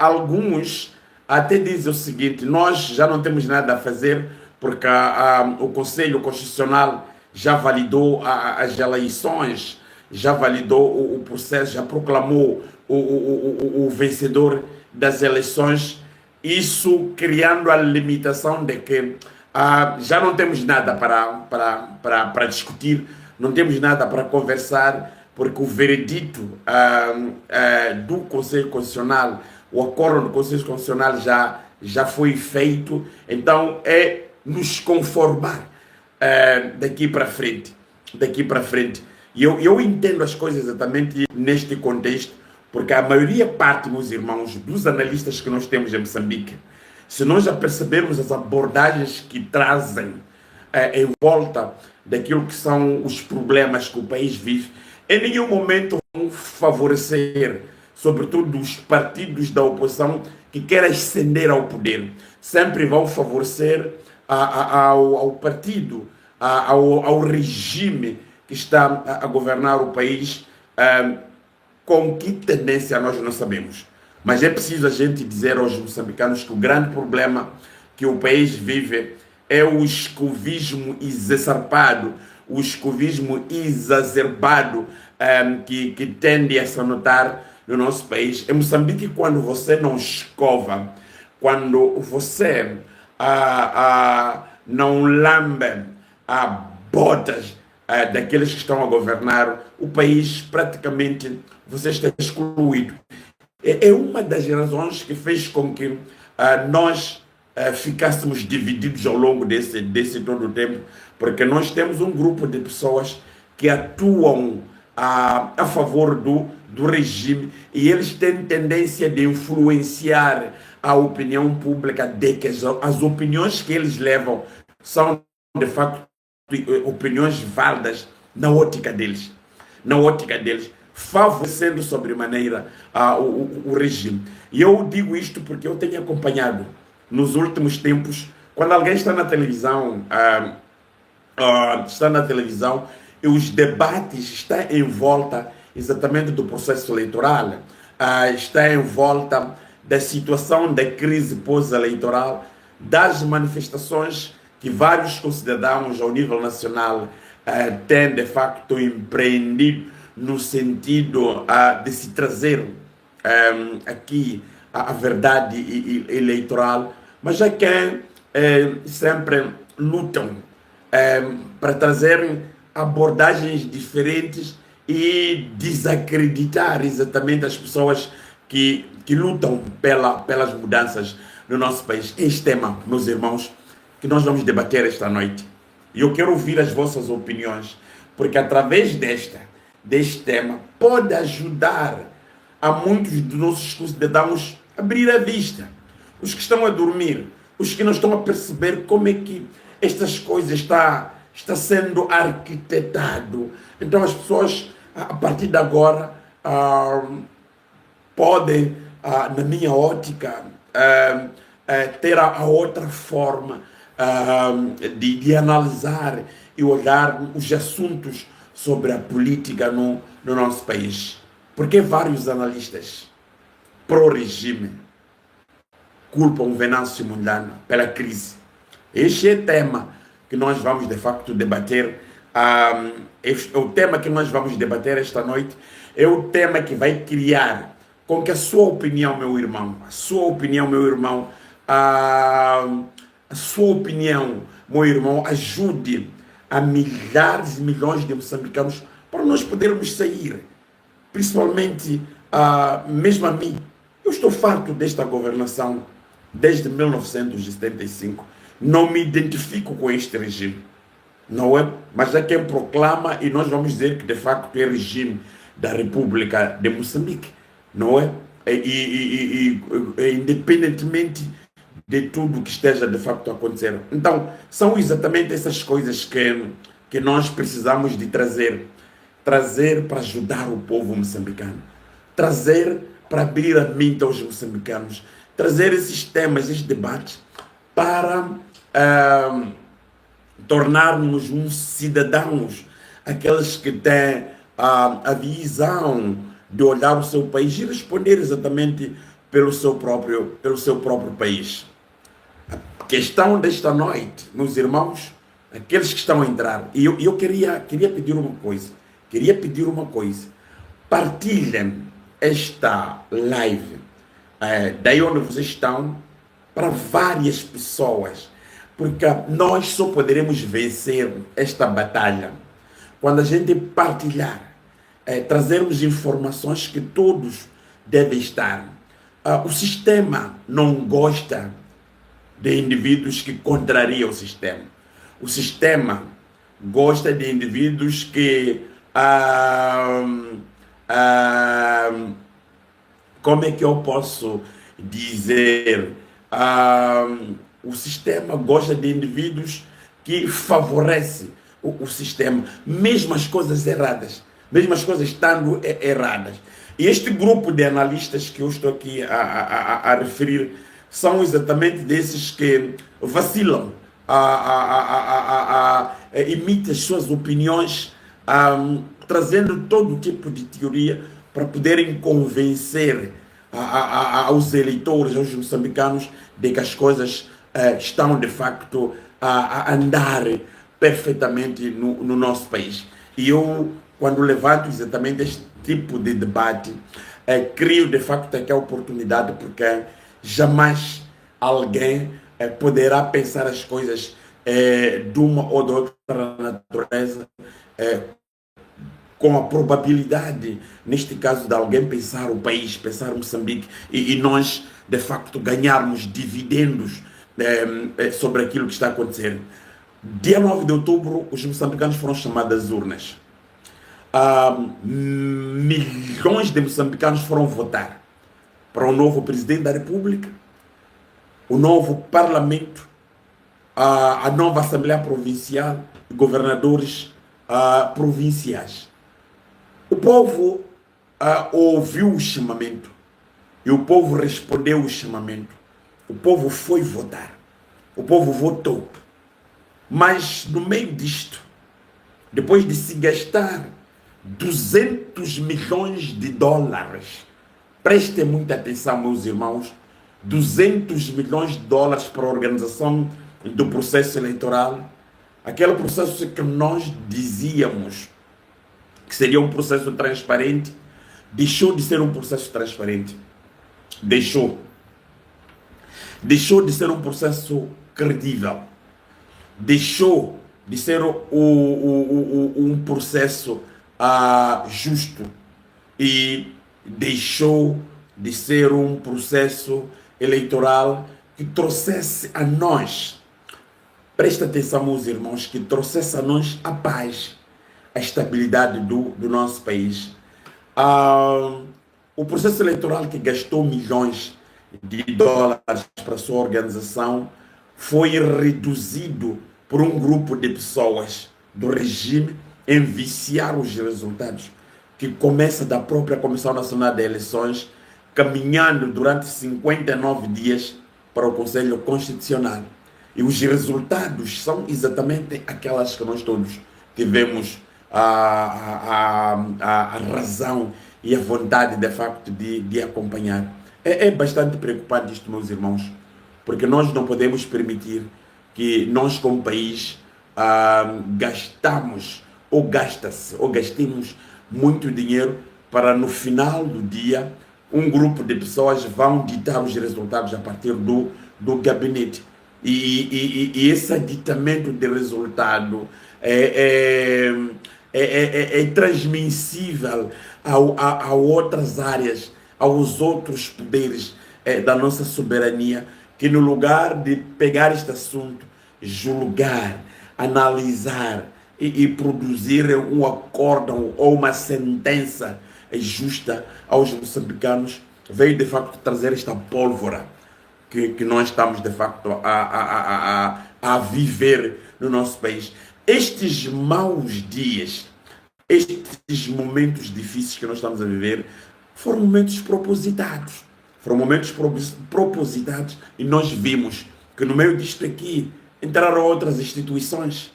alguns até dizem o seguinte: nós já não temos nada a fazer porque o Conselho Constitucional já validou as eleições, já validou o processo, já proclamou o vencedor das eleições, isso criando a limitação de que já não temos nada para discutir, não temos nada para conversar, porque o veredito do Conselho Constitucional, o acordo do Conselho Constitucional já foi feito, então é nos conformar daqui para frente. Daqui para frente. E eu entendo as coisas exatamente neste contexto, porque a maioria parte, meus irmãos, dos analistas que nós temos em Moçambique, se nós já percebermos as abordagens que trazem em volta daquilo que são os problemas que o país vive, em nenhum momento vão favorecer, sobretudo os partidos da oposição que querem ascender ao poder. Sempre vão favorecer ao partido, ao regime que está a governar o país. Com que tendência nós não sabemos. Mas é preciso a gente dizer aos moçambicanos que o grande problema que o país vive é o escovismo exacerbado, o escovismo exacerbado que tende a se notar no nosso país. Em Moçambique, quando você não escova, quando você não lambe botas daqueles que estão a governar o país, praticamente você está excluído. É uma das razões que fez com que nós ficássemos divididos ao longo desse todo o tempo, porque nós temos um grupo de pessoas que atuam a favor do regime, e eles têm tendência de influenciar a opinião pública de que as opiniões que eles levam são, de facto, opiniões válidas na ótica deles, favorecendo sobremaneira o regime. E eu digo isto porque eu tenho acompanhado nos últimos tempos, quando alguém está na televisão, e os debates estão em volta exatamente do processo eleitoral, está em volta da situação da crise pós-eleitoral, das manifestações que vários concidadãos ao nível nacional têm de facto empreendido no sentido de se trazer aqui a verdade eleitoral, mas há quem sempre lutam para trazer abordagens diferentes e desacreditar exatamente as pessoas que lutam pelas mudanças no nosso país. Este tema, meus irmãos, que nós vamos debater esta noite. E eu quero ouvir as vossas opiniões, porque através deste tema pode ajudar a muitos dos nossos cidadãos a abrir a vista. Os que estão a dormir, os que não estão a perceber como é que estas coisas está sendo arquitetado. Então as pessoas, a partir de agora, podem, na minha ótica, ter a outra forma de analisar e olhar os assuntos sobre a política no nosso país. Porque vários analistas pró-regime culpam Venâncio Mondlane pela crise. Este é o tema que nós vamos de facto debater. O tema que nós vamos debater esta noite é o tema que vai criar com que a sua opinião, meu irmão, a sua opinião, meu irmão, ajude a milhares e milhões de moçambicanos para nós podermos sair. Principalmente, mesmo a mim, eu estou farto desta governação desde 1975. Não me identifico com este regime, não é? Mas é quem proclama, e nós vamos dizer que de facto é regime da República de Moçambique, não é? Independentemente de tudo que esteja de facto a acontecer. Então, são exatamente essas coisas que nós precisamos de trazer para ajudar o povo moçambicano, trazer para abrir a mente aos moçambicanos, trazer esses temas, esses debates, para tornarmos uns cidadãos, aqueles que têm a visão de olhar o seu país e responder exatamente pelo seu próprio país. A questão desta noite, meus irmãos, aqueles que estão a entrar, e eu queria pedir uma coisa, partilhem esta live, daí onde vocês estão, para várias pessoas, porque nós só poderemos vencer esta batalha quando a gente partilhar, trazermos informações que todos devem estar. O sistema não gosta de indivíduos que contrariam o sistema. O sistema gosta de indivíduos que como é que eu posso dizer? O sistema gosta de indivíduos que favorecem o sistema, mesmo as coisas erradas, mesmo as coisas estando erradas. E este grupo de analistas que eu estou aqui a referir são exatamente desses que vacilam, emitem as suas opiniões, trazendo todo tipo de teoria para poderem convencer aos eleitores, aos moçambicanos, de que as coisas estão de facto a andar perfeitamente no nosso país. E eu, quando levanto exatamente este tipo de debate, crio de facto aqui a oportunidade, porque jamais alguém poderá pensar as coisas de uma ou de outra natureza, com a probabilidade, neste caso, de alguém pensar o país, pensar Moçambique, e nós, de facto, ganharmos dividendos sobre aquilo que está a acontecer. Dia 9 de outubro, os moçambicanos foram chamados às urnas. Milhões de moçambicanos foram votar para o novo presidente da República, o novo parlamento, a nova Assembleia Provincial, governadores provinciais. O povo ouviu o chamamento e o povo respondeu o chamamento. O povo foi votar, o povo votou. Mas no meio disto, depois de se gastar 200 milhões de dólares, prestem muita atenção, meus irmãos, 200 milhões de dólares para a organização do processo eleitoral, aquele processo que nós dizíamos que seria um processo transparente, deixou de ser um processo transparente. Deixou de ser um processo credível. Deixou de ser um processo justo. E deixou de ser um processo eleitoral que trouxesse a nós, presta atenção, meus irmãos, que trouxesse a nós a paz, a estabilidade do nosso país. O processo eleitoral que gastou milhões de dólares para a sua organização foi reduzido por um grupo de pessoas do regime em viciar os resultados, que começa da própria Comissão Nacional de Eleições, caminhando durante 59 dias para o Conselho Constitucional. E os resultados são exatamente aquelas que nós todos tivemos a razão e a vontade, de facto, de acompanhar. É bastante preocupante isto, meus irmãos, porque nós não podemos permitir que nós, como país, gastamos ou gastemos muito dinheiro para, no final do dia, um grupo de pessoas vão ditar os resultados a partir do gabinete. E esse aditamento de resultado é transmissível a outras áreas, aos outros poderes da nossa soberania, que no lugar de pegar este assunto, julgar, analisar e produzir um acórdão ou uma sentença justa aos moçambicanos, veio de facto trazer esta pólvora que nós estamos de facto a viver no nosso país. Estes maus dias, estes momentos difíceis que nós estamos a viver, foram momentos propositados. Foram momentos propositados, e nós vimos que no meio disto aqui entraram outras instituições,